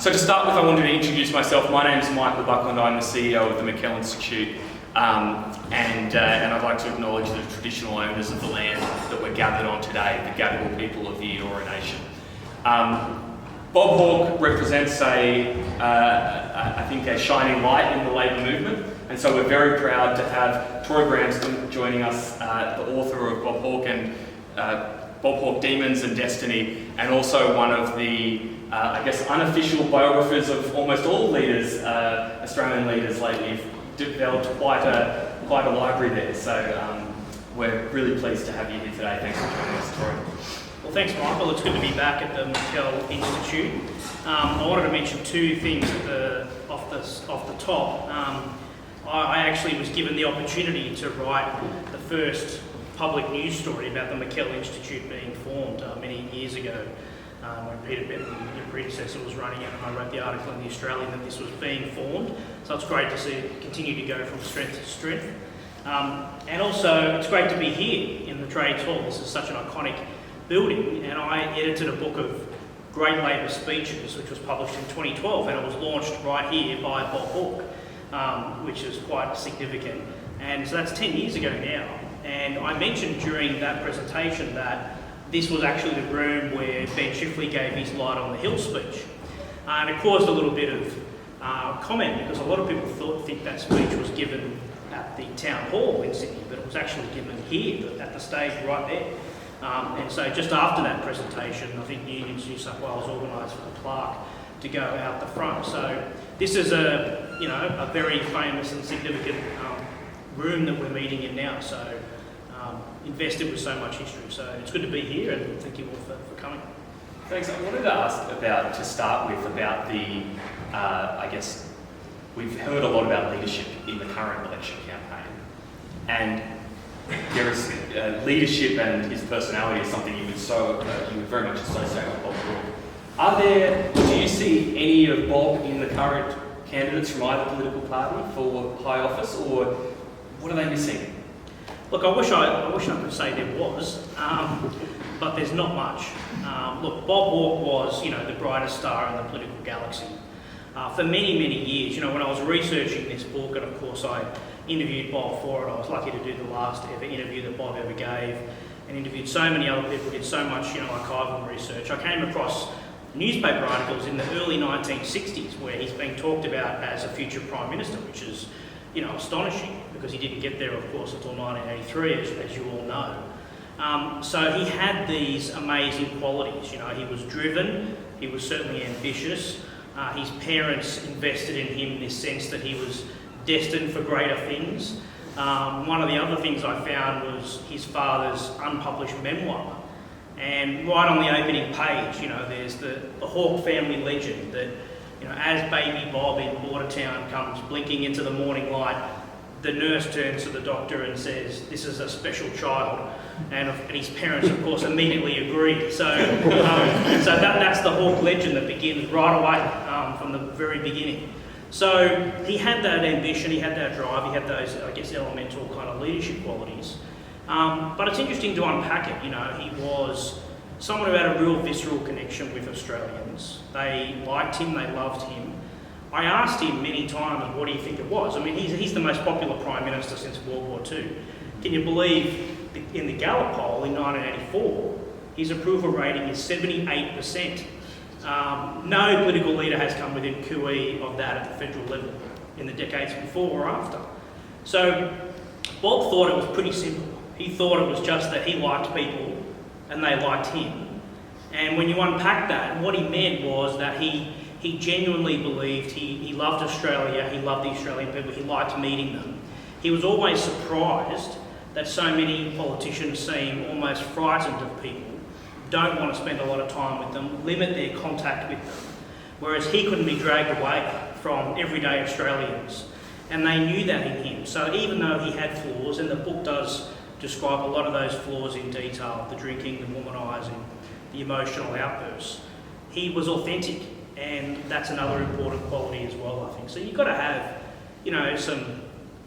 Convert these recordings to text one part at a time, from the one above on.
So to start with, I wanted to introduce myself. My name is Michael Buckland. I'm the CEO of the McKell Institute, and I'd like to acknowledge the traditional owners of the land that we're gathered on today, the Gadigal people of the Eora Nation. Bob Hawke represents I think a shining light in the Labor movement, and so we're very proud to have Troy Bramston joining us, the author of Bob Hawke and Bob Hawke Demons and Destiny, and also one of the, I guess, unofficial biographers of almost all leaders, Australian leaders lately. You've developed quite a library there, so we're really pleased to have you here today. Thanks for joining us, Troy. Well, thanks, Michael. It's good to be back at the McKell Institute. I wanted to mention two things off the top. I actually was given the opportunity to write the first public news story about the McKell Institute being formed many years ago, when Peter Benton, your predecessor, was running it, and I wrote the article in The Australian that this was being formed. So it's great to see it continue to go from strength to strength. And also, it's great to be here in the Trades Hall. This is such an iconic building, and I edited a book of great Labor speeches, which was published in 2012, and it was launched right here by Bob Hawke, which is quite significant. And so that's 10 years ago now. And I mentioned during that presentation that this was actually the room where Ben Chifley gave his Light on the Hill speech. And it caused a little bit of comment, because a lot of people think that speech was given at the town hall in Sydney, but it was actually given here, at the stage right there. And so just after that presentation, I think Unions New South Wales organised for the plaque to go out the front. So this is a very famous and significant room that we're meeting in now. So invested with so much history. So it's good to be here, and thank you all for coming. Thanks. I wanted to ask to start with about the, I guess, we've heard a lot about leadership in the current election campaign, and there is leadership and his personality is something you would very much associate with Bob Hawke. Do you see any of Bob in the current candidates from either political party for high office, or what are they missing? Look, I wish I could say there was, but there's not much. Look, Bob Hawke was, the brightest star in the political galaxy for many, many years. When I was researching this book, and of course I interviewed Bob for it. I was lucky to do the last ever interview that Bob ever gave, and interviewed so many other people, did so much, archival research. I came across newspaper articles in the early 1960s where he's being talked about as a future Prime Minister, which is, astonishing, because he didn't get there, of course, until 1983, as you all know. So he had these amazing qualities. He was driven, he was certainly ambitious. His parents invested in him in this sense that he was destined for greater things. One of the other things I found was his father's unpublished memoir. And right on the opening page, there's the Hawke family legend that, as baby Bob in Bordertown comes blinking into the morning light, the nurse turns to the doctor and says, "This is a special child." And his parents, of course, immediately agree. So that's the Hawke legend that begins right away from the very beginning. So he had that ambition, he had that drive, he had those, I guess, elemental kind of leadership qualities. But it's interesting to unpack it. He was someone who had a real visceral connection with Australians. They liked him, they loved him. I asked him many times, what do you think it was? I mean, he's the most popular Prime Minister since World War II. Can you believe in the Gallup poll in 1984, his approval rating is 78%. No political leader has come within cooee of that at the federal level in the decades before or after. So Bob thought it was pretty simple. He thought it was just that he liked people and they liked him. And when you unpack that, what he meant was that he genuinely believed he loved Australia, he loved the Australian people, he liked meeting them. He was always surprised that so many politicians seem almost frightened of people, don't want to spend a lot of time with them, limit their contact with them, whereas he couldn't be dragged away from everyday Australians. And they knew that in him. So even though he had flaws, and the book does describe a lot of those flaws in detail, the drinking, the womanising, the emotional outbursts, he was authentic, and that's another important quality as well, I think. So you've got to have,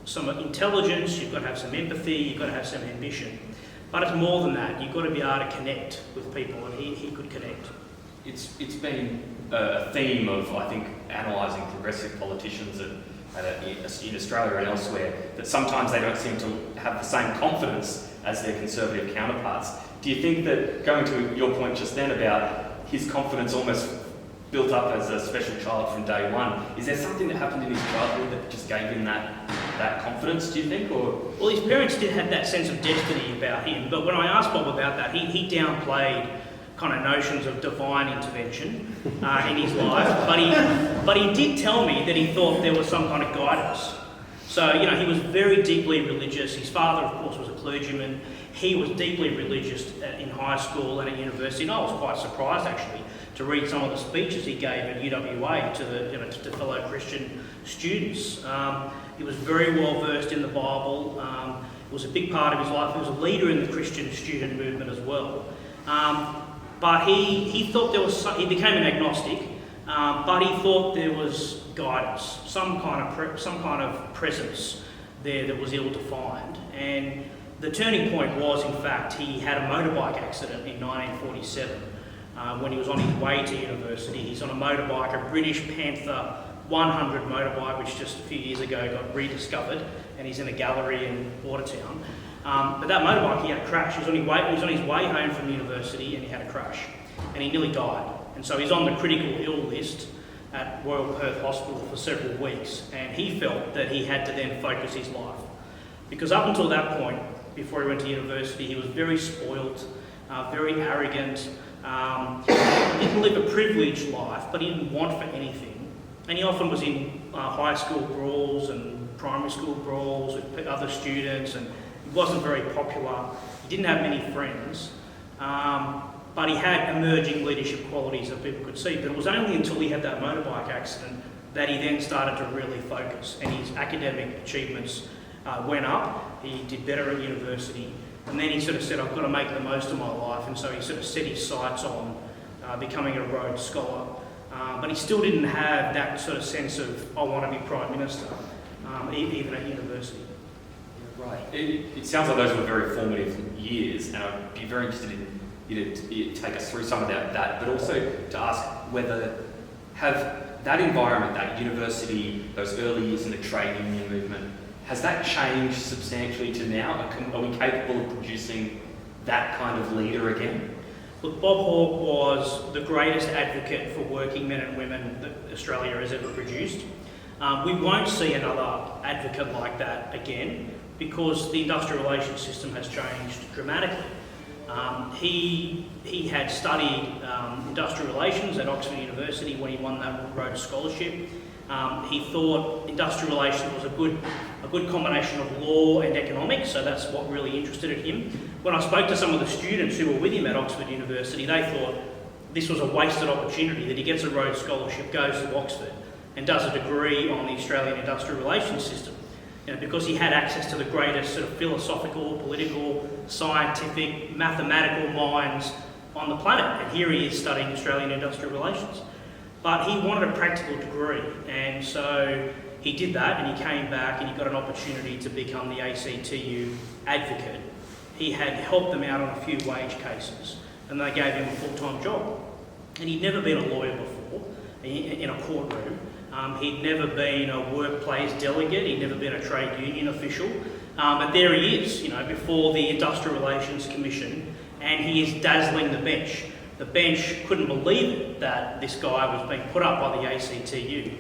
some intelligence, you've got to have some empathy, you've got to have some ambition. But it's more than that. You've got to be able to connect with people, and he could connect. it's been a theme of, I think, analysing progressive politicians in Australia and elsewhere, that sometimes they don't seem to have the same confidence as their conservative counterparts. Do you think that, going to your point just then about his confidence almost built up as a special child from day one, is there something that happened in his childhood that just gave him that confidence, do you think? Or Well, his parents did have that sense of destiny about him, but when I asked Bob about that, he downplayed kind of notions of divine intervention in his life, but he did tell me that he thought there was some kind of guidance. So, he was very deeply religious. His father, of course, was a clergyman. He was deeply religious in high school and at university, and I was quite surprised, actually, to read some of the speeches he gave at UWA to fellow Christian students. He was very well versed in the Bible. It was a big part of his life. He was a leader in the Christian student movement as well. But he thought there was he became an agnostic, but he thought there was guidance, some kind of presence there that was ill-defined. And the turning point was, in fact, he had a motorbike accident in 1947 when he was on his way to university. He's on a motorbike, a British Panther 100 motorbike, which just a few years ago got rediscovered, and he's in a gallery in Watertown. But that motorbike, he had a crash. He was on his way home from university, and he had a crash, and he nearly died. And so he's on the critical ill list at Royal Perth Hospital for several weeks, and he felt that he had to then focus his life. Because up until that point, before he went to university, he was very spoilt, very arrogant, didn't live a privileged life, but he didn't want for anything. And he often was in high school brawls and primary school brawls with other students, and he wasn't very popular. He didn't have many friends, but he had emerging leadership qualities that people could see. But it was only until he had that motorbike accident that he then started to really focus, and his academic achievements went up. He did better at university, and then he sort of said, I've got to make the most of my life, and so he sort of set his sights on becoming a Rhodes Scholar. But he still didn't have that sort of sense of, I want to be Prime Minister, even at university. Right. It sounds like those were very formative years, and I'd be very interested in you to take us through some of that, but also to ask whether that environment, that university, those early years in the trade union movement, has that changed substantially to now? Are we capable of producing that kind of leader again? Look, Bob Hawke was the greatest advocate for working men and women that Australia has ever produced. We won't see another advocate like that again because the industrial relations system has changed dramatically. He had studied industrial relations at Oxford University when he won that Rhodes Scholarship. He thought industrial relations was a good combination of law and economics, so that's what really interested him. When I spoke to some of the students who were with him at Oxford University, they thought this was a wasted opportunity, that he gets a Rhodes Scholarship, goes to Oxford and does a degree on the Australian industrial relations system. Because he had access to the greatest sort of philosophical, political, scientific, mathematical minds on the planet. And here he is studying Australian industrial relations. But he wanted a practical degree, and so he did that, and he came back and he got an opportunity to become the ACTU advocate. He had helped them out on a few wage cases, and they gave him a full-time job. And he'd never been a lawyer before in a courtroom. He'd never been a workplace delegate. He'd never been a trade union official. But there he is, before the Industrial Relations Commission, and he is dazzling the bench. The bench couldn't believe it that this guy was being put up by the ACTU,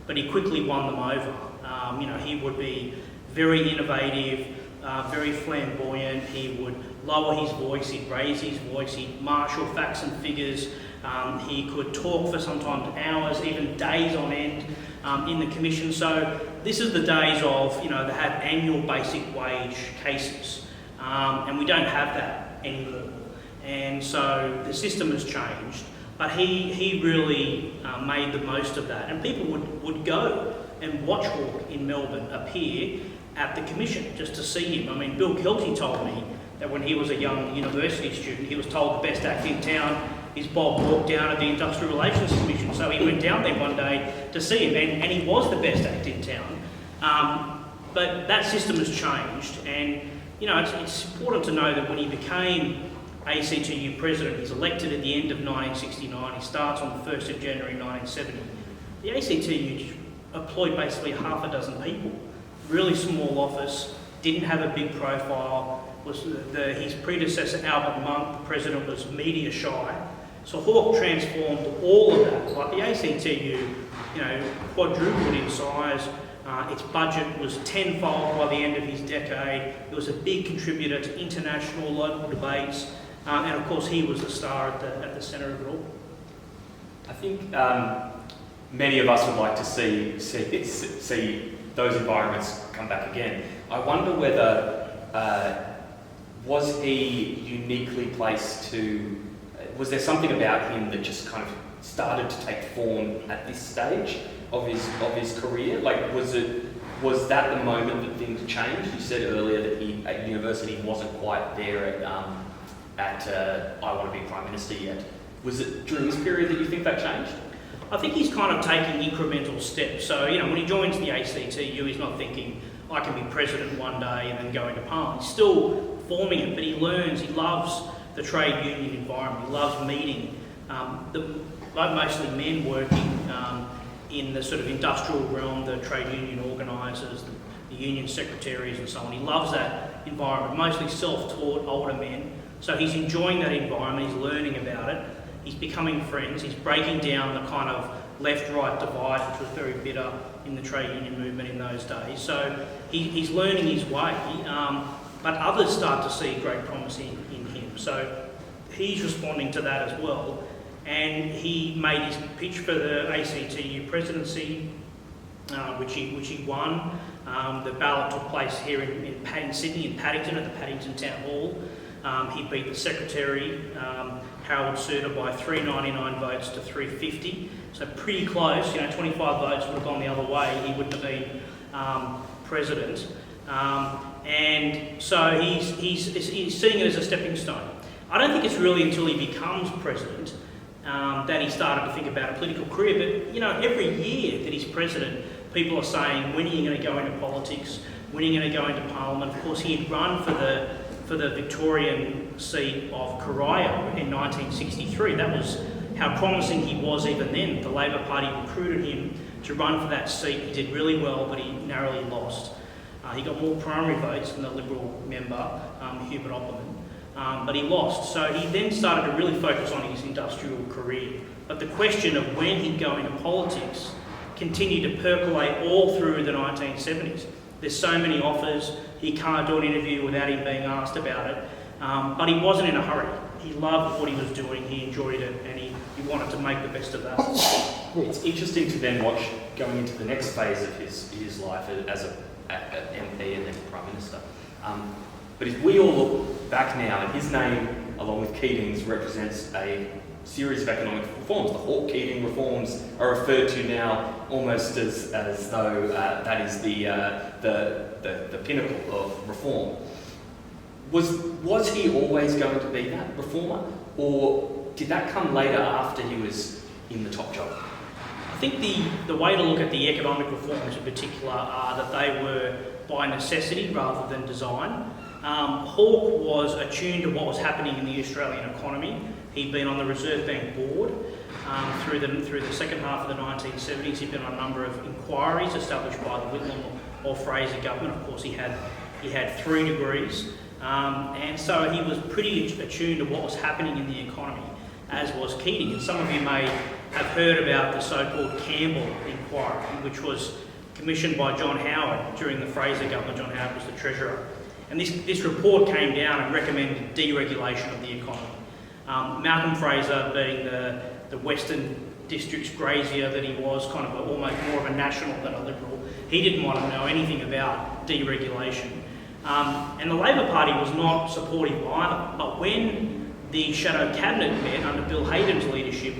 but he quickly won them over. He would be very innovative, very flamboyant. He would lower his voice, he'd raise his voice, he'd marshal facts and figures. He could talk for sometimes hours, even days on end in the commission. So this is the days of, they have annual basic wage cases, and we don't have that anymore. And so the system has changed, but he really made the most of that. And people would go and watch Hawke in Melbourne appear at the commission just to see him. I mean, Bill Kelty told me that when he was a young university student, he was told the best act in town is Bob Hawke down at the Industrial Relations Commission. So he went down there one day to see him, and he was the best act in town. But that system has changed, and it's important to know that when he became ACTU president. He's elected at the end of 1969. He starts on the 1st of January 1970. The ACTU employed basically half a dozen people. Really small office, didn't have a big profile. His predecessor, Albert Monk, the president, was media shy. So Hawke transformed all of that. Like the ACTU, quadrupled in size. Its budget was tenfold by the end of his decade. It was a big contributor to international, local debates. And of course, he was the star at the centre of it all. I think many of us would like to see those environments come back again. I wonder whether was he uniquely placed to? Was there something about him that just kind of started to take form at this stage of his career? Like, was that the moment that things changed? You said earlier that he at university wasn't quite there at I want to be Prime Minister yet. Was it during this period that you think that changed? I think he's kind of taking incremental steps. So, when he joins the ACTU, he's not thinking, I can be president one day and then go into Parliament. He's still forming it, but he learns, he loves the trade union environment. He loves meeting mostly men working in the sort of industrial realm, the trade union organisers, the union secretaries and so on. He loves that environment, mostly self-taught older men. So he's enjoying that environment, he's learning about it, he's becoming friends, he's breaking down the kind of left-right divide, which was very bitter in the trade union movement in those days. So he's learning his way, but others start to see great promise in him. So he's responding to that as well. And he made his pitch for the ACTU presidency, which he won. The ballot took place here in Sydney, in Paddington, at the Paddington Town Hall. He beat the secretary, Harold Suter, by 399 votes to 350. So pretty close, 25 votes would have gone the other way. He wouldn't have been president. And so he's seeing it as a stepping stone. I don't think it's really until he becomes president that he started to think about a political career. But, every year that he's president, people are saying, when are you going to go into politics? When are you going to go into Parliament? Of course, he had run for the Victorian seat of Corio in 1963. That was how promising he was even then. The Labor Party recruited him to run for that seat. He did really well, but he narrowly lost. He got more primary votes than the Liberal member, Hubert Opperman, but he lost. So he then started to really focus on his industrial career. But the question of when he'd go into politics continued to percolate all through the 1970s. There's so many offers, he can't do an interview without him being asked about it. But he wasn't in a hurry. He loved what he was doing, he enjoyed it, and he wanted to make the best of that. It's interesting to then watch going into the next phase of his life as an MP and then Prime Minister. But if we all look back now, and his name, along with Keating's, represents a series of economic reforms. The Hawke-Keating reforms are referred to now almost as though that is the pinnacle of reform. Was he always going to be that reformer, or did that come later after he was in the top job? I think the way to look at the economic reforms in particular are that they were by necessity rather than design. Hawke was attuned to what was happening in the Australian economy. He'd been on the Reserve Bank board through the second half of the 1970s. He'd been on a number of inquiries established by the Whitlam or Fraser government. Of course, he had 3 degrees, and so he was pretty attuned to what was happening in the economy, as was Keating. And some of you may have heard about the so-called Campbell inquiry, which was commissioned by John Howard during the Fraser government. John Howard was the treasurer. And this report came down and recommended deregulation of the economy. Malcolm Fraser, being the Western District's grazier that he was, kind of almost more of a national than a Liberal, he didn't want to know anything about deregulation. And the Labor Party was not supportive either. But when the Shadow Cabinet met under Bill Hayden's leadership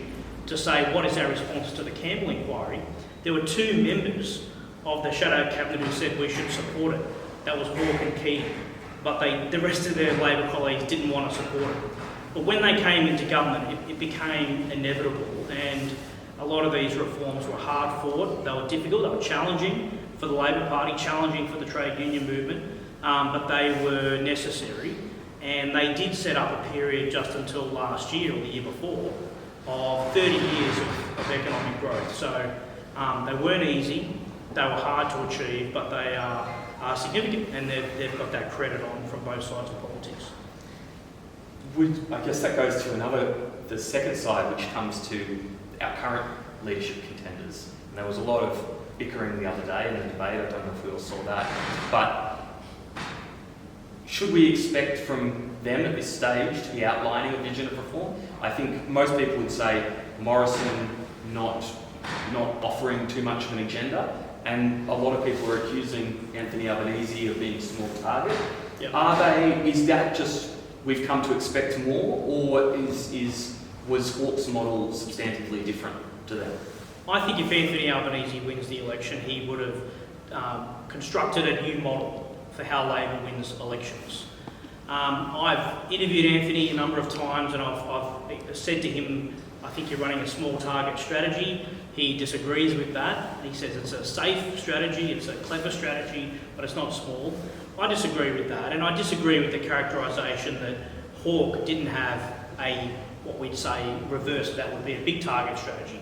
to say, what is our response to the Campbell inquiry, there were 2 members of the Shadow Cabinet who said we should support it. That was Hawke and Keating. But the rest of their Labor colleagues didn't want to support it. But when they came into government, it became inevitable, and a lot of these reforms were hard fought. They were difficult, they were challenging for the Labor Party, challenging for the trade union movement, but they were necessary. And they did set up a period just until last year or the year before of 30 years of economic growth. So they weren't easy, they were hard to achieve, but they are significant, and they've got that credit on from both sides of politics. I guess that goes to the second side, which comes to our current leadership contenders. And there was a lot of bickering the other day in the debate, I don't know if we all saw that, but should we expect from them at this stage to be outlining a vision of reform? I think most people would say Morrison not offering too much of an agenda, and a lot of people are accusing Anthony Albanese of being a small target. Yep. Is that just we've come to expect more, or was Hawke's model substantively different to them? I think if Anthony Albanese wins the election, he would have constructed a new model for how Labor wins elections. I've interviewed Anthony a number of times, and I've said to him, I think you're running a small target strategy. He disagrees with that. He says it's a safe strategy, it's a clever strategy, but it's not small. I disagree with that, and I disagree with the characterisation that Hawke didn't have what we'd say reverse, that would be a big target strategy.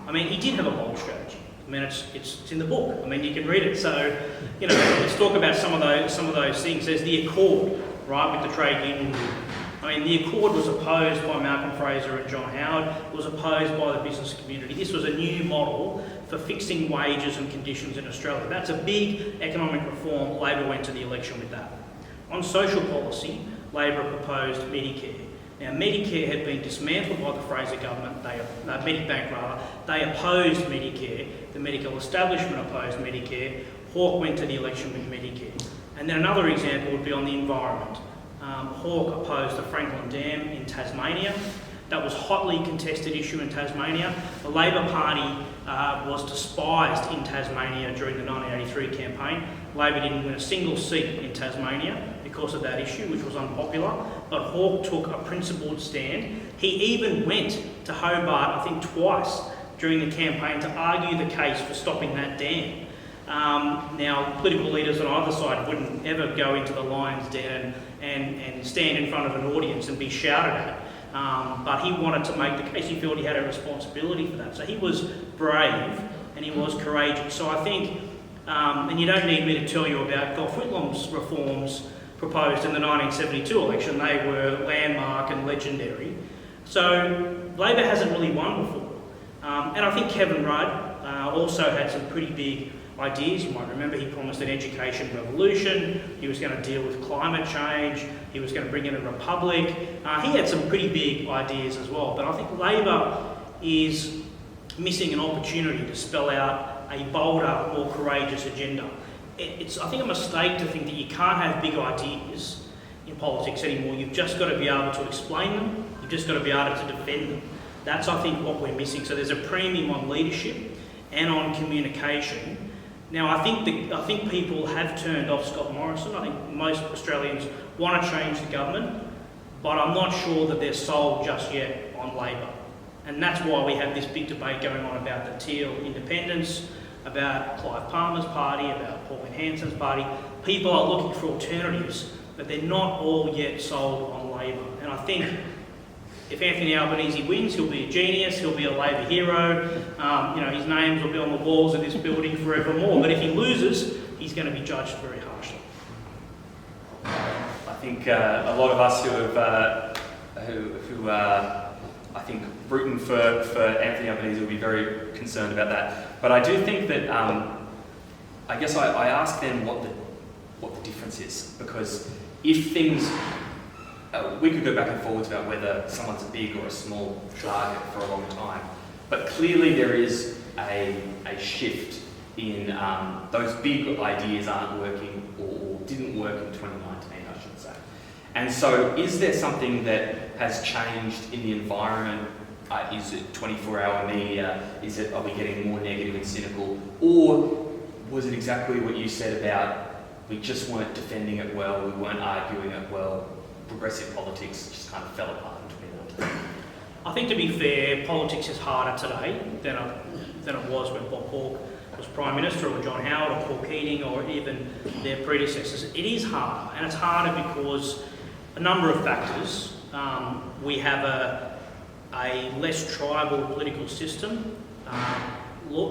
I mean, he did have a bold strategy. I mean, it's in the book. I mean, you can read it. So, let's talk about some of those things. There's the Accord, right, with the trade union. I mean, the Accord was opposed by Malcolm Fraser and John Howard. It was opposed by the business community. This was a new model for fixing wages and conditions in Australia. That's a big economic reform. Labor went to the election with that. On social policy, Labor proposed Medicare. Now, Medicare had been dismantled by the Fraser government, Medibank rather. They opposed Medicare. The medical establishment opposed Medicare. Hawke went to the election with Medicare. And then another example would be on the environment. Hawke opposed the Franklin Dam in Tasmania. That was a hotly contested issue in Tasmania. The Labor Party was despised in Tasmania during the 1983 campaign. Labor didn't win a single seat in Tasmania because of that issue, which was unpopular. But Hawke took a principled stand. He even went to Hobart, I think twice, during the campaign to argue the case for stopping that dam. Now, political leaders on either side wouldn't ever go into the lion's den and stand in front of an audience and be shouted at. But he wanted to make the case. He felt he had a responsibility for that. So he was brave and he was courageous. So I think, and you don't need me to tell you about Gough Whitlam's reforms proposed in the 1972 election. They were landmark and legendary. So Labor hasn't really won before. And I think Kevin Rudd also had some pretty big ideas. You might remember he promised an education revolution. He was going to deal with climate change. He was going to bring in a republic. He had some pretty big ideas as well. But I think Labor is missing an opportunity to spell out a bolder, more courageous agenda. It's, I think, a mistake to think that you can't have big ideas in politics anymore. You've just got to be able to explain them. You've just got to be able to defend them. That's, I think, what we're missing. So there's a premium on leadership and on communication. Now, I think people have turned off Scott Morrison. I think most Australians want to change the government, but I'm not sure that they're sold just yet on Labor. And that's why we have this big debate going on about the Teal independents, about Clive Palmer's party, about Pauline Hanson's party. People are looking for alternatives, but they're not all yet sold on Labor. And I think if Anthony Albanese wins, he'll be a genius, he'll be a Labor hero, his names will be on the walls of this building forevermore. But if he loses, he's going to be judged very harshly. I think a lot of us who are, I think, rooting for Anthony Albanese will be very concerned about that. But I do think that, I guess I ask them what the difference is, because if things, we could go back and forwards about whether someone's a big or a small target for a long time, but clearly there is a shift in those big ideas aren't working or didn't work in 2019, I should say. And so is there something that has changed in the environment? Is it 24-hour media? Are we getting more negative and cynical? Or was it exactly what you said about we just weren't defending it well, we weren't arguing it well, progressive politics just kind of fell apart in 2019? I think, to be fair, politics is harder today than it was when Bob Hawke was Prime Minister, or John Howard, or Paul Keating, or even their predecessors. It is harder, and it's harder because a number of factors. We have a less tribal political system.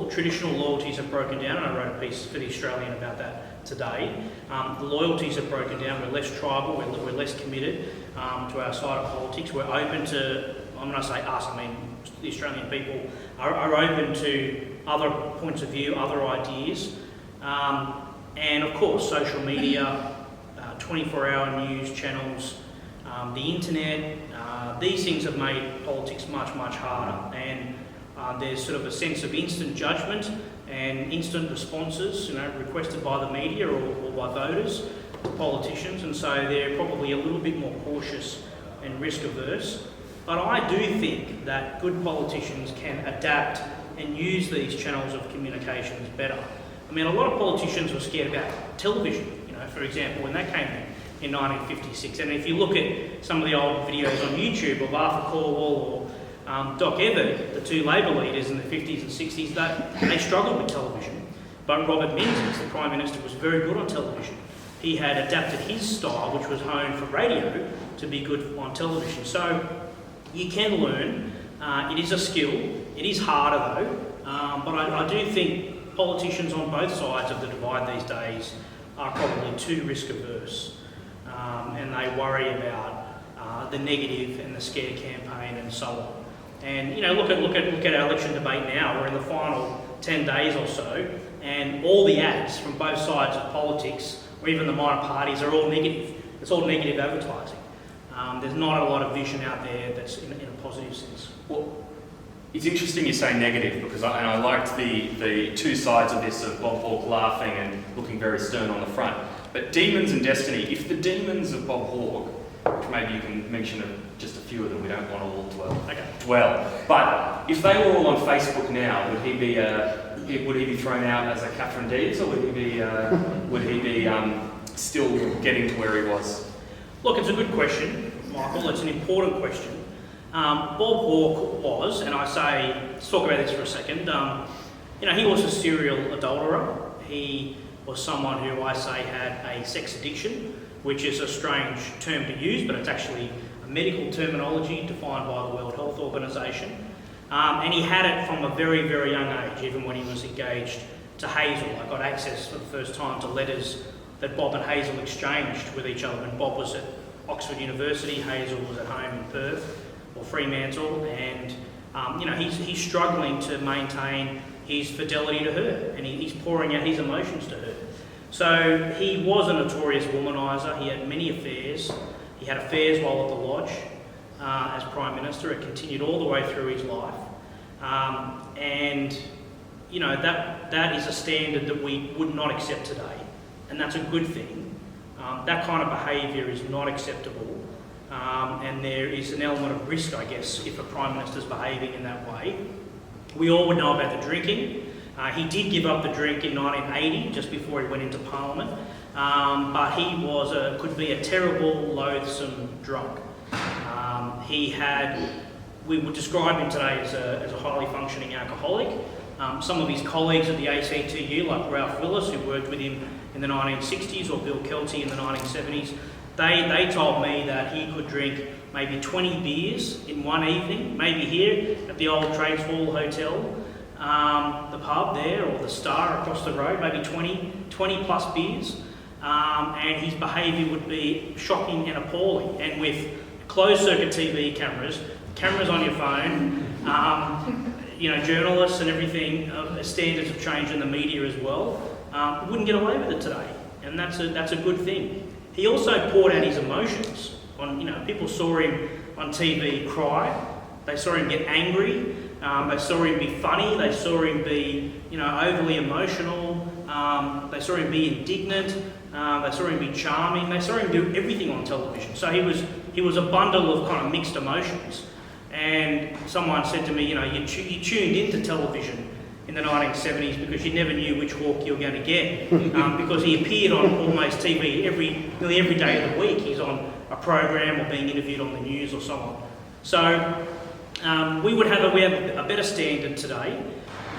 Traditional loyalties have broken down, and I wrote a piece for The Australian about that today. The loyalties have broken down. We're less tribal, we're less committed to our side of politics. We're open to, when I say us, I mean the Australian people, are open to other points of view, other ideas. And of course, social media, 24-hour news channels, the internet, these things have made politics much, much harder. And there's sort of a sense of instant judgment and instant responses, requested by the media or by voters to politicians, and so they're probably a little bit more cautious and risk averse. But I do think that good politicians can adapt and use these channels of communications better. I mean, a lot of politicians were scared about television, for example, when that came in 1956. And if you look at some of the old videos on YouTube of Arthur Corwell or Doc Everett, the two Labor leaders in the 50s and 60s, they struggled with television. But Robert Menzies, the Prime Minister, was very good on television. He had adapted his style, which was honed for radio, to be good on television. So you can learn. It is a skill. It is harder though. But I do think politicians on both sides of the divide these days are probably too risk averse. And they worry about the negative and the scare campaign and so on. And look at our election debate now. We're in the final 10 days or so, and all the ads from both sides of politics, or even the minor parties, are all negative. It's all negative advertising. There's not a lot of vision out there that's in a positive sense. Well, it's interesting you say negative, because I liked the two sides of this, of Bob Hawke laughing and looking very stern on the front. But demons and destiny, if the demons of Bob Hawke, which maybe you can mention just a few of them, we don't want all to dwell. But if they were all on Facebook now, would he be thrown out as a Catherine Deeds, or would he be still getting to where he was? Look, it's a good question, Michael. It's an important question. Bob Hawke was, and let's talk about this for a second. He was a serial adulterer. He was someone who I say had a sex addiction, which is a strange term to use, but it's actually a medical terminology defined by the World Health Organization. And he had it from a very, very young age, even when he was engaged to Hazel. I got access for the first time to letters that Bob and Hazel exchanged with each other when Bob was at Oxford University, Hazel was at home in Perth or Fremantle, and he's struggling to maintain his fidelity to her, and he's pouring out his emotions to her. So he was a notorious womaniser. He had many affairs. He had affairs while at the Lodge as Prime Minister. It continued all the way through his life. And that is a standard that we would not accept today. And that's a good thing. That kind of behaviour is not acceptable. And there is an element of risk, I guess, if a Prime Minister's behaving in that way. We all would know about the drinking. He did give up the drink in 1980, just before he went into Parliament, but he could be a terrible, loathsome drunk. We would describe him today as a highly functioning alcoholic. Some of his colleagues at the ACTU, like Ralph Willis, who worked with him in the 1960s, or Bill Kelty in the 1970s, they told me that he could drink maybe 20 beers in one evening, maybe here at the old Trades Hall Hotel, the pub there, or the Star across the road, maybe 20 plus beers, and his behaviour would be shocking and appalling. And with closed circuit TV cameras on your phone, journalists and everything, standards have changed in the media as well, wouldn't get away with it today, and that's a good thing. He also poured out his emotions. People saw him on TV cry, they saw him get angry, they saw him be funny, they saw him be, overly emotional, they saw him be indignant, they saw him be charming, they saw him do everything on television. So he was a bundle of kind of mixed emotions. And someone said to me, you tuned into television in the 1970s because you never knew which Hawke you were going to get, because he appeared on almost TV nearly every day of the week. He's on a program or being interviewed on the news or so on. So we have a better standard today.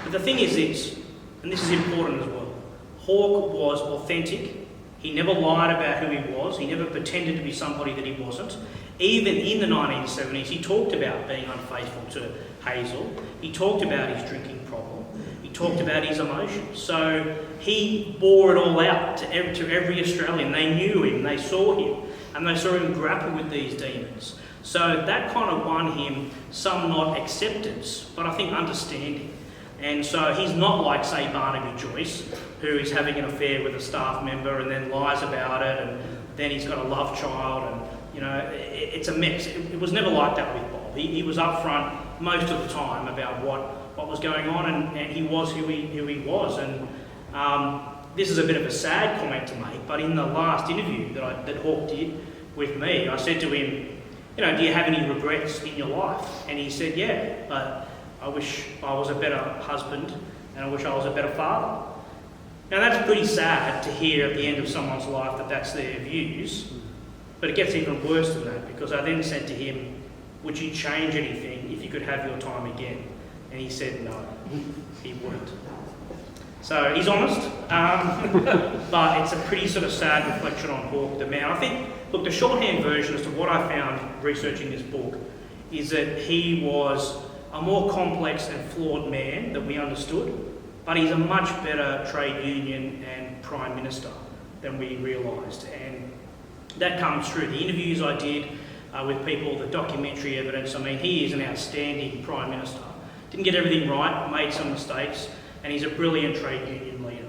But the thing is this, and this is important as well, Hawke was authentic, He never lied about who he was. He never pretended to be somebody that he wasn't. Even in the 1970s, he talked about being unfaithful to Hazel. He talked about his drinking problem. He talked about his emotions. So he bore it all out to every Australian. They knew him, they saw him, and they saw him grapple with these demons. So that kind of won him some not acceptance, but I think understanding. And so he's not like, say, Barnaby Joyce, who is having an affair with a staff member and then lies about it, and then he's got a love child, and it's a mess. It was never like that with Bob. He was upfront most of the time about what was going on, and he was who he was. And this is a bit of a sad comment to make, but in the last interview that Hawke did with me, I said to him, do you have any regrets in your life? And he said, yeah, but I wish I was a better husband, and I wish I was a better father. Now that's pretty sad to hear at the end of someone's life that that's their views, but it gets even worse than that, because I then said to him, would you change anything if you could have your time again? And he said no, he wouldn't. So he's honest, but it's a pretty sort of sad reflection on Hawke, the man. I think, look, the shorthand version as to what I found researching this book is that he was a more complex and flawed man than we understood, but he's a much better trade union and prime minister than we realised. And that comes through the interviews I did with people, the documentary evidence. I mean, he is an outstanding prime minister. Didn't get everything right, made some mistakes, and he's a brilliant trade union leader,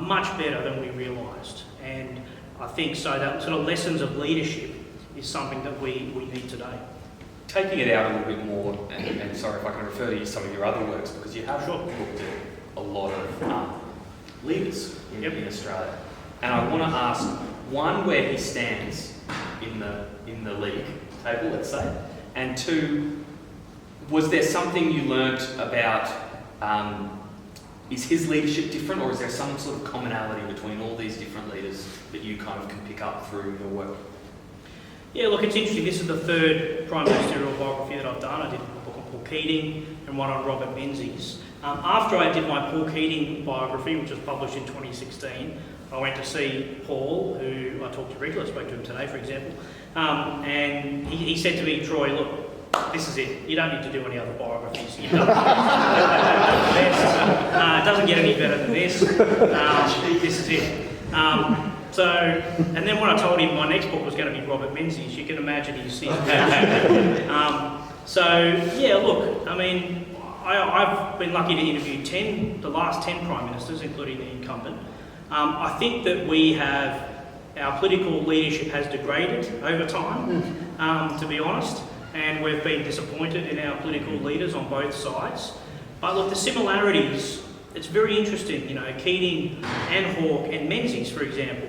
much better than we realised. And I think so that sort of lessons of leadership is something that we need today. Taking it out a little bit more, and sorry if I can refer to some of your other works, because you have looked at a lot of leaders in Australia. And I want to ask, one, where he stands in the league table, let's say, and two, was there something you learnt about, is his leadership different, or is there some sort of commonality between all these different leaders that you kind of can pick up through your work? Yeah, look, it's interesting. This is the third prime ministerial biography that I've done. I did a book on Paul Keating and one on Robert Menzies. After I did my Paul Keating biography, which was published in 2016, I went to see Paul, who I talked to regularly, I spoke to him today, for example, and he said to me, Troy, look, this is it. You don't need to do any other biographies. You've done it doesn't get any better than this. This is it. And then when I told him my next book was going to be Robert Menzies, you can imagine his yeah, look, I mean, I've been lucky to interview the last 10 Prime Ministers, including the incumbent. I think that our political leadership has degraded over time, to be honest, and we've been disappointed in our political leaders on both sides. But look, the similarities, it's very interesting, Keating and Hawke and Menzies, for example,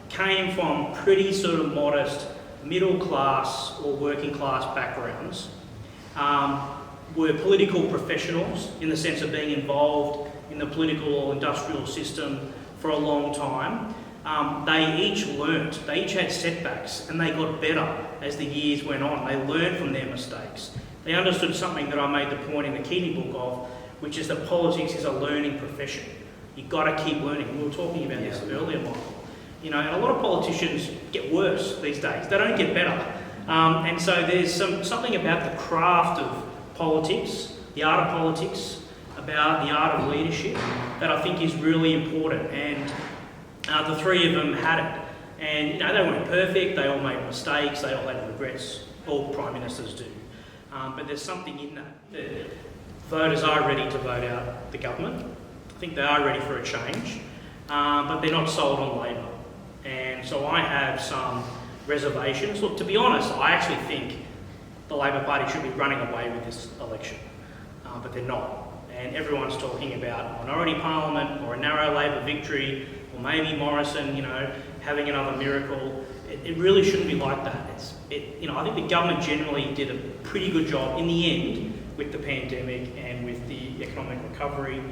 came from pretty sort of modest middle class or working class backgrounds, were political professionals in the sense of being involved in the political or industrial system for a long time. They each learnt, they each had setbacks, and they got better as the years went on. They learned from their mistakes. They understood something that I made the point in the Keating book of, which is that politics is a learning profession. You've got to keep learning. We were talking about this earlier, Michael. And a lot of politicians get worse these days. They don't get better. And so there's something about the craft of politics, the art of politics, about the art of leadership that I think is really important. And the three of them had it. And they weren't perfect, they all made mistakes, they all had regrets. All Prime Ministers do. But there's something in that. The voters are ready to vote out the government. I think they are ready for a change. But they're not sold on Labor. And so I have some reservations. Look, to be honest, I actually think the Labor Party should be running away with this election. But they're not. And everyone's talking about a minority parliament or a narrow Labor victory, or maybe Morrison, having another miracle. It really shouldn't be like that. I think the government generally did a pretty good job in the end with the pandemic and with the economic recovery.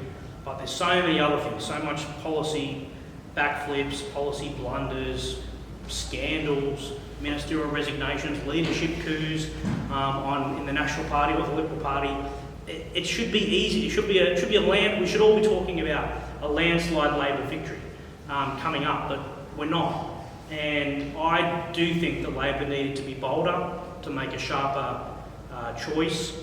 But there's so many other things, so much policy backflips, policy blunders, scandals, ministerial resignations, leadership coups in the National Party or the Liberal Party. It should be easy. It should be a land. We should all be talking about a landslide Labor victory coming up. But we're not. And I do think that Labor needed to be bolder, to make a sharper choice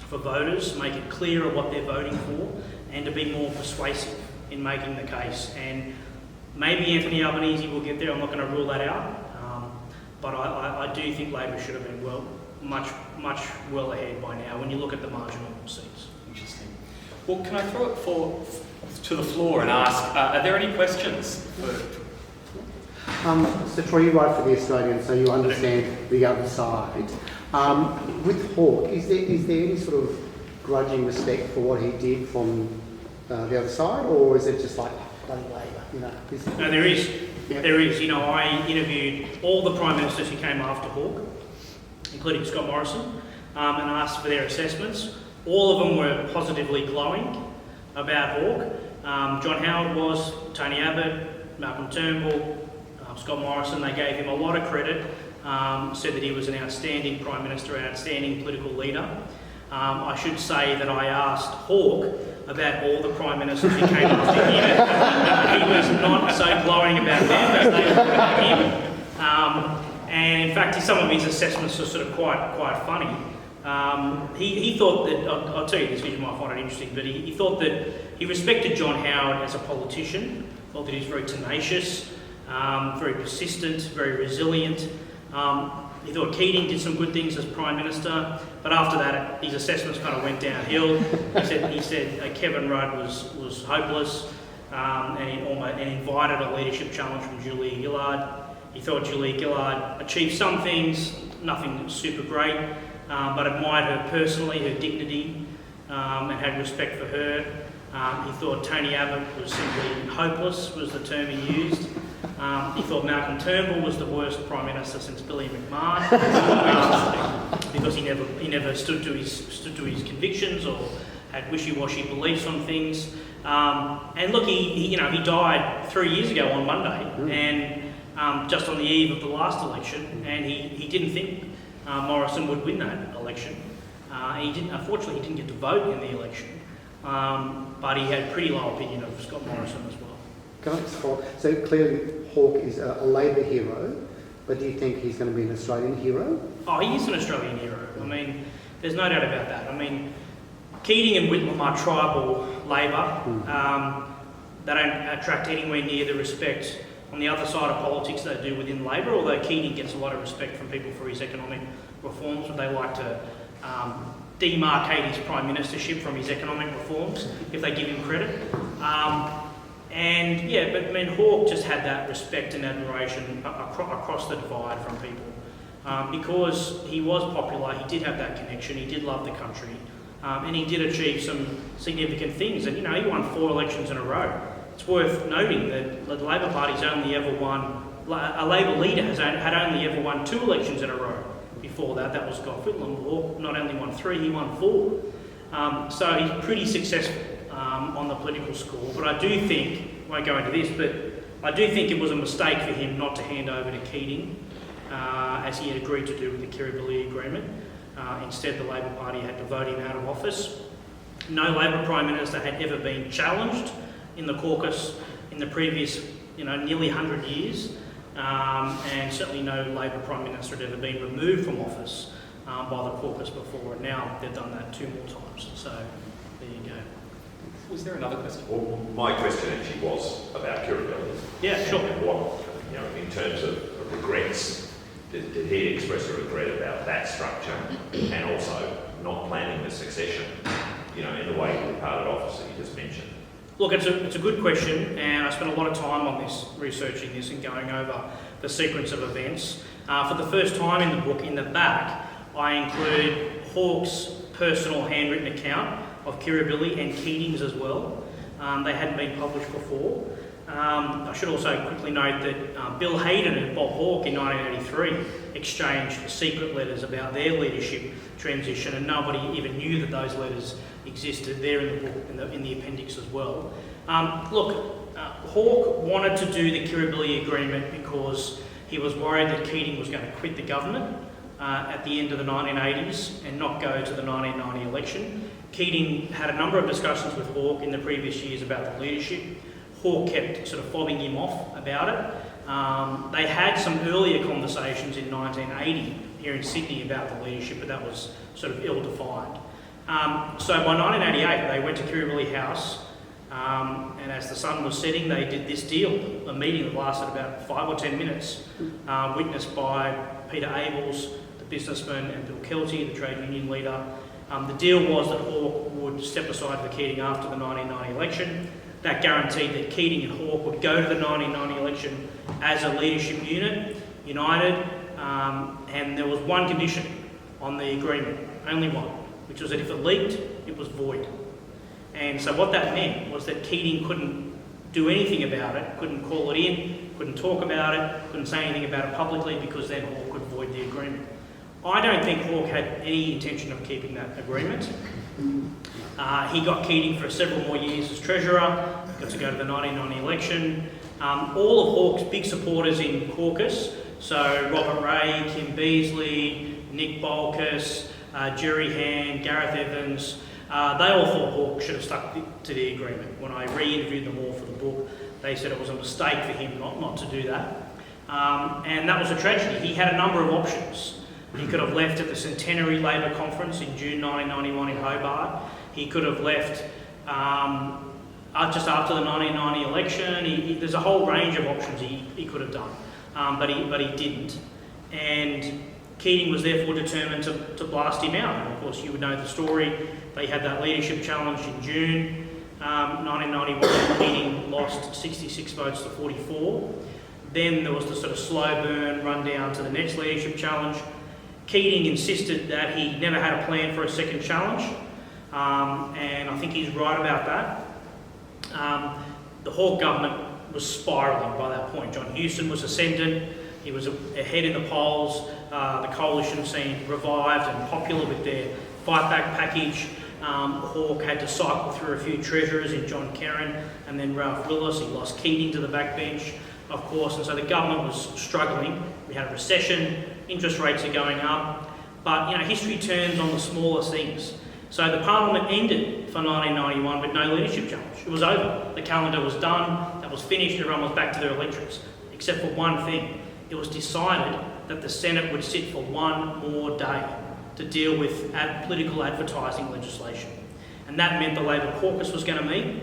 for voters, make it clearer what they're voting for, and to be more persuasive in making the case. And maybe Anthony Albanese will get there, I'm not going to rule that out, but I do think Labor should have been much well ahead by now when you look at the marginal seats. Interesting. Well, can I throw it to the floor and ask, are there any questions? So Troy, you write for The Australian, so you understand the other side. With Hawke, is there any sort of grudging respect for what he did from the other side, or is it just like bloody Labor? No, there is. Yeah. There is. I interviewed all the Prime Ministers who came after Hawke, including Scott Morrison, and asked for their assessments. All of them were positively glowing about Hawke. John Howard was, Tony Abbott, Malcolm Turnbull, Scott Morrison. They gave him a lot of credit, said that he was an outstanding Prime Minister, an outstanding political leader. I should say that I asked Hawke about all the Prime Ministers who came after him. He was not so glowing about them as they were about him. And in fact, some of his assessments are sort of quite funny. He thought that, I'll tell you this because you might find it interesting, but he thought that he respected John Howard as a politician, thought that he was very tenacious, very persistent, very resilient. He thought Keating did some good things as Prime Minister, but after that, his assessments kind of went downhill. He said Kevin Rudd was hopeless, and invited a leadership challenge from Julia Gillard. He thought Julia Gillard achieved some things, nothing super great, but admired her personally, her dignity, and had respect for her. He thought Tony Abbott was simply hopeless, was the term he used. He thought Malcolm Turnbull was the worst Prime Minister since Billy McMahon, because he never stood to his convictions or had wishy-washy beliefs on things. And look, he died 3 years ago on Monday, and just on the eve of the last election, and he didn't think Morrison would win that election. Unfortunately, he didn't get to vote in the election, but he had pretty low opinion of Scott Morrison as well. Can I just follow? So clearly Hawke is a Labor hero, but do you think he's going to be an Australian hero? Oh, he is an Australian hero. I mean, there's no doubt about that. I mean, Keating and Whitlam are tribal Labor. They don't attract anywhere near the respect on the other side of politics they do within Labor, although Keating gets a lot of respect from people for his economic reforms, but they like to demarcate his prime ministership from his economic reforms, if they give him credit. But I mean, Hawke just had that respect and admiration across the divide from people. Because he was popular, he did have that connection, he did love the country, and he did achieve some significant things. And, he won 4 elections in a row. It's worth noting that the Labor Party's only ever won, a Labor leader had only ever won 2 elections in a row. Before that was Scott Whitlam. Hawke not only won 3, he won 4. So he's pretty successful on the political score. But I do think, I won't go into this, but I do think it was a mistake for him not to hand over to Keating, as he had agreed to do with the Kirribilli Agreement. Instead, the Labor Party had to vote him out of office. No Labor Prime Minister had ever been challenged in the caucus in the previous, nearly 100 years. And certainly no Labor Prime Minister had ever been removed from office by the caucus before, and now they've done that 2 more times. So there you go. Was there another question? Well, my question actually was about Kirribilli. Yeah, sure. And what, in terms of regrets, did he express a regret about that structure and also not planning the succession, in the way he departed office that you just mentioned? Look, it's a good question, and I spent a lot of time on this, researching this and going over the sequence of events. For the first time in the book, in the back, I include Hawke's personal handwritten account of Kirribilli and Keating's as well. They hadn't been published before. I should also quickly note that Bill Hayden and Bob Hawke in 1983 exchanged secret letters about their leadership transition, and nobody even knew that those letters existed. They're in the book, in the appendix as well. Hawke wanted to do the Kirribilli Agreement because he was worried that Keating was going to quit the government at the end of the 1980s and not go to the 1990 election. Keating had a number of discussions with Hawke in the previous years about the leadership. Hawke kept sort of fobbing him off about it. They had some earlier conversations in 1980 here in Sydney about the leadership, but that was sort of ill-defined. So by 1988, they went to Kirribilli House, and as the sun was setting, they did this deal, a meeting that lasted about 5 or 10 minutes, witnessed by Peter Abels, the businessman, and Bill Kelty, the trade union leader. The deal was that Hawke would step aside for Keating after the 1990 election. That guaranteed that Keating and Hawke would go to the 1990 election as a leadership unit, united, and there was one condition on the agreement, only one, which was that if it leaked, it was void. And so what that meant was that Keating couldn't do anything about it, couldn't call it in, couldn't talk about it, couldn't say anything about it publicly, because then Hawke could void the agreement. I don't think Hawke had any intention of keeping that agreement. He got Keating for several more years as Treasurer, got to go to the 1990 election. All of Hawke's big supporters in caucus, so Robert Ray, Kim Beazley, Nick Bolkus, Jerry Hand, Gareth Evans, they all thought Hawke should have stuck to the agreement. When I re-interviewed them all for the book, they said it was a mistake for him not to do that. And that was a tragedy. He had a number of options. He could have left at the Centenary Labor Conference in June 1991 in Hobart. He could have left just after the 1990 election. There's a whole range of options he could have done, but he didn't. And Keating was therefore determined to blast him out. And of course, you would know the story. They had that leadership challenge in June 1991. Keating lost 66 votes to 44. Then there was the sort of slow burn run down to the next leadership challenge. Keating insisted that he never had a plan for a second challenge, and I think he's right about that. The Hawke government was spiralling by that point. John Hewson was ascendant, he was ahead in the polls, the coalition seemed revived and popular with their fight back package. Hawke had to cycle through a few treasurers in John Kerrin and then Ralph Willis. He lost Keating to the backbench, of course, and so the government was struggling. We had a recession, interest rates are going up, but history turns on the smallest things. So the parliament ended for 1991 with no leadership challenge. It was over. The calendar was done, that was finished, everyone was back to their electorates, except for one thing. It was decided that the Senate would sit for one more day to deal with political advertising legislation. And that meant the Labor caucus was going to meet,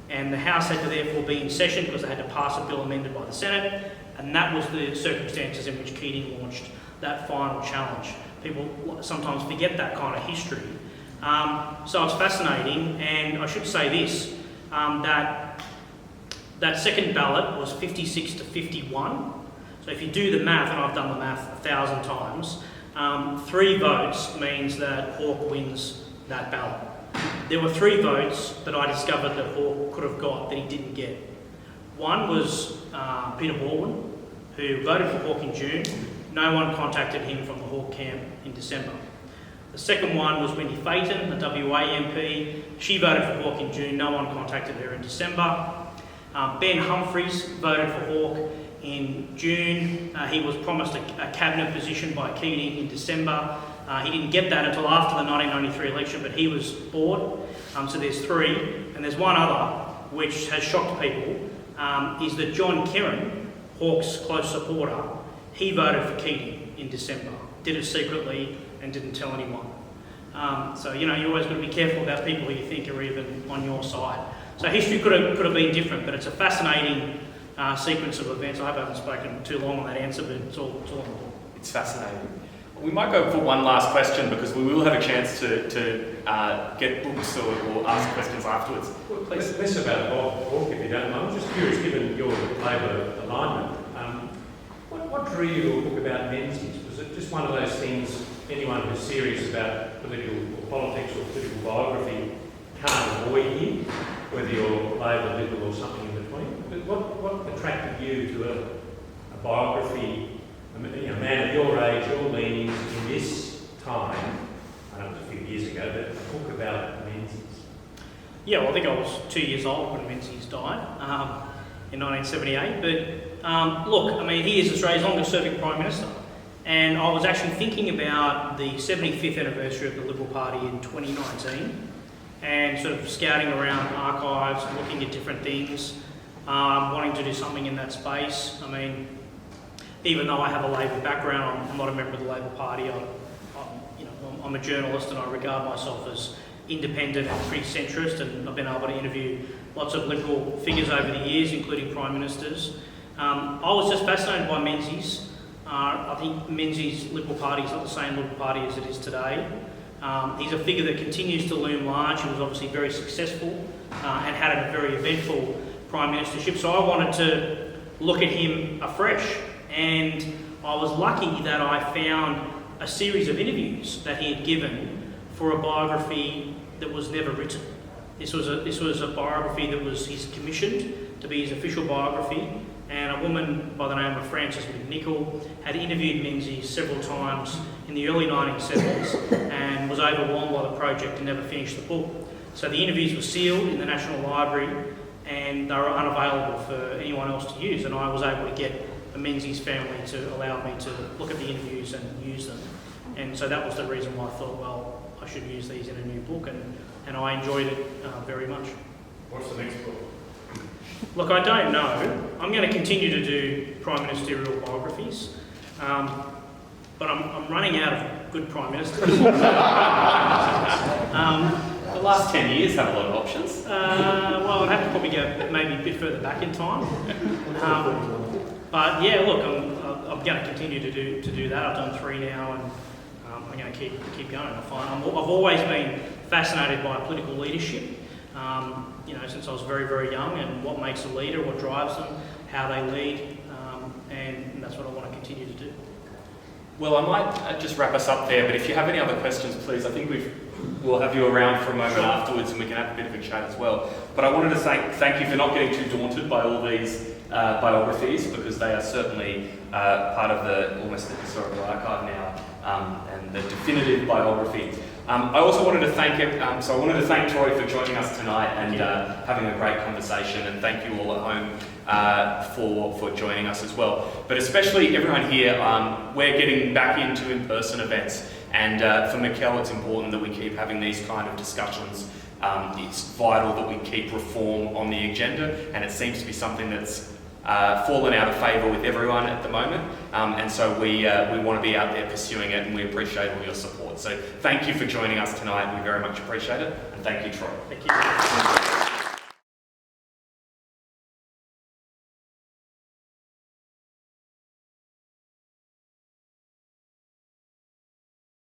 and the House had to therefore be in session because they had to pass a bill amended by the Senate, and that was the circumstances in which Keating launched that final challenge. People sometimes forget that kind of history. So it's fascinating, and I should say this, that second ballot was 56 to 51. So if you do the math, and I've done the math 1,000 times, 3 votes means that Hawke wins that ballot. There were 3 votes that I discovered that Hawke could have got that he didn't get. One was Peter Baldwin, who voted for Hawke in June. No one contacted him from the Hawke camp in December. The second one was Wendy Phaeton, the WA MP. She voted for Hawke in June. No one contacted her in December. Ben Humphries voted for Hawke in June. He was promised a cabinet position by Keating in December. He didn't get that until after the 1993 election, but he was bored. So there's 3. And there's one other, which has shocked people, is that John Kerrin, Hawke's close supporter, he voted for Keating in December. Did it secretly and didn't tell anyone. So, you always got to be careful about people who you think are even on your side. So history could have been different, but it's a fascinating sequence of events. I hope I haven't spoken too long on that answer, but it's all in the book. It's fascinating. We might go for one last question because we will have a chance to get books or ask questions afterwards. Please. Less about Bob Hawke, if you don't mind. I'm just curious, given your Labor alignment, what drew you to a book about Menzies? Was it just one of those things anyone who's serious about political or politics or political biography can't avoid here, whether you're Labor, Liberal or something in between? But what attracted you to a biography, a man of your age, your leanings in this time, I don't know, a few years ago, but a book about Menzies? Yeah, well, I think I was 2 years old when Menzies died in 1978. But look, he is Australia's longest serving Prime Minister. And I was actually thinking about the 75th anniversary of the Liberal Party in 2019 and sort of scouting around archives and looking at different things. wanting to do something in that space. I mean, even though I have a Labor background, I'm not a member of the Labor Party. I'm a journalist and I regard myself as independent and pretty centrist, and I've been able to interview lots of Liberal figures over the years, including Prime Ministers. I was just fascinated by Menzies. I think Menzies' Liberal Party is not the same Liberal Party as it is today. He's a figure that continues to loom large. He was obviously very successful and had a very eventful Prime Ministership. So I wanted to look at him afresh, and I was lucky that I found a series of interviews that he had given for a biography that was never written. This was a biography that was he's commissioned to be his official biography, and a woman by the name of Frances McNichol had interviewed Menzies several times in the early 1970s and was overwhelmed by the project and never finished the book. So the interviews were sealed in the National Library and they were unavailable for anyone else to use, and I was able to get the Menzies family to allow me to look at the interviews and use them. And so that was the reason why I thought, well, I should use these in a new book, and I enjoyed it very much. What's the next book? Look, I don't know. I'm going to continue to do prime ministerial biographies, but I'm running out of good prime ministers. The last 10 years have a lot of options. Well, I'd have to probably go maybe a bit further back in time. But yeah, look, I'm going to continue to do that. I've done 3 now, and I'm going to keep going. I've always been fascinated by political leadership. Since I was very, very young, and what makes a leader, what drives them, how they lead, and that's what I want to continue to do. Well, I might just wrap us up there, but if you have any other questions, please, I think we'll have you around for a moment afterwards and we can have a bit of a chat as well. But I wanted to thank you for not getting too daunted by all these biographies, because they are certainly part of almost the historical archive now, and the definitive biography. I also wanted to thank Troy for joining us tonight and having a great conversation, and thank you all at home for joining us as well. But especially everyone here, we're getting back into in-person events, and for McKell it's important that we keep having these kind of discussions. It's vital that we keep reform on the agenda, and it seems to be something that's fallen out of favour with everyone at the moment, and so we want to be out there pursuing it, and we appreciate all your support. So thank you for joining us tonight. We very much appreciate it, and thank you, Troy. Thank you.